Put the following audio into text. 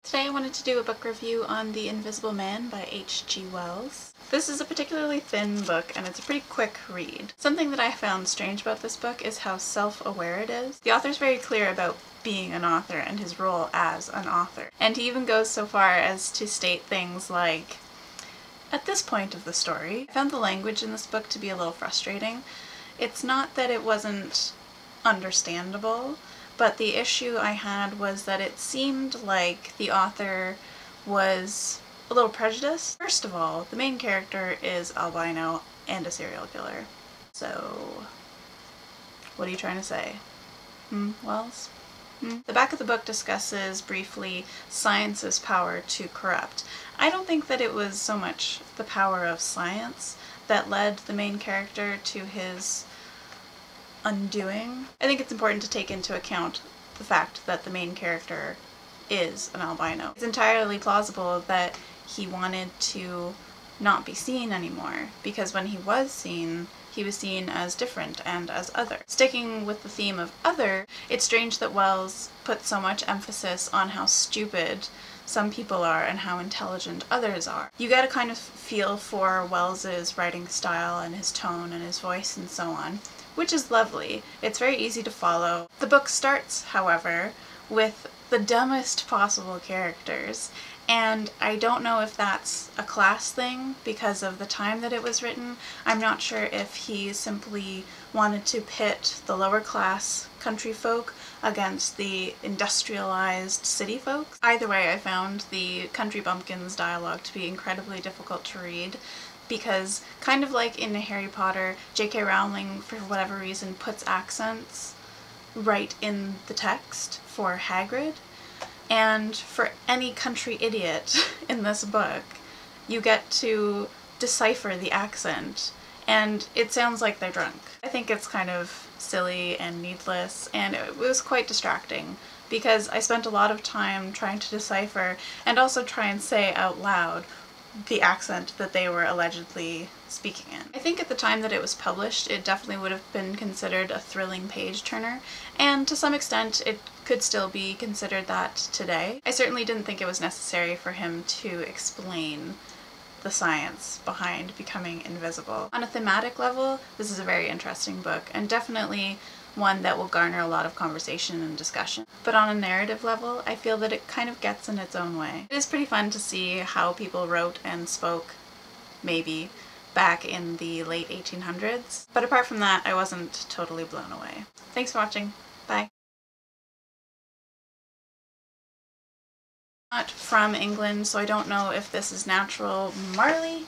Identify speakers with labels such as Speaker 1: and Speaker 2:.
Speaker 1: Today I wanted to do a book review on The Invisible Man by H.G. Wells. This is a particularly thin book and it's a pretty quick read. Something that I found strange about this book is how self-aware it is. The author's very clear about being an author and his role as an author. And he even goes so far as to state things like, at this point of the story, I found the language in this book to be a little frustrating. It's not that it wasn't understandable, but the issue I had was that it seemed like the author was a little prejudiced. First of all, the main character is albino and a serial killer. So, what are you trying to say? Wells? The back of the book discusses briefly science's power to corrupt. I don't think that it was so much the power of science that led the main character to his undoing. I think it's important to take into account the fact that the main character is an albino. It's entirely plausible that he wanted to not be seen anymore, because when he was seen as different and as other. Sticking with the theme of other, it's strange that Wells put so much emphasis on how stupid some people are and how intelligent others are. You get a kind of feel for Wells's writing style and his tone and his voice and so on, which is lovely. It's very easy to follow. The book starts, however, with the dumbest possible characters, and I don't know if that's a class thing because of the time that it was written. I'm not sure if he simply wanted to pit the lower class country folk against the industrialized city folks. Either way, I found the Country Bumpkins dialogue to be incredibly difficult to read, because kind of like in Harry Potter, J.K. Rowling, for whatever reason, puts accents right in the text for Hagrid, and for any country idiot in this book, you get to decipher the accent, and it sounds like they're drunk. I think it's kind of silly and needless, and it was quite distracting, because I spent a lot of time trying to decipher and also try and say out loud the accent that they were allegedly speaking in. I think at the time that it was published, it definitely would have been considered a thrilling page-turner, and to some extent it could still be considered that today. I certainly didn't think it was necessary for him to explain the science behind becoming invisible. On a thematic level, this is a very interesting book, and definitely one that will garner a lot of conversation and discussion. But on a narrative level, I feel that it kind of gets in its own way. It is pretty fun to see how people wrote and spoke, maybe, back in the late 1800s. But apart from that, I wasn't totally blown away. Thanks for watching. Bye. Not from England, so I don't know if this is natural. Marley?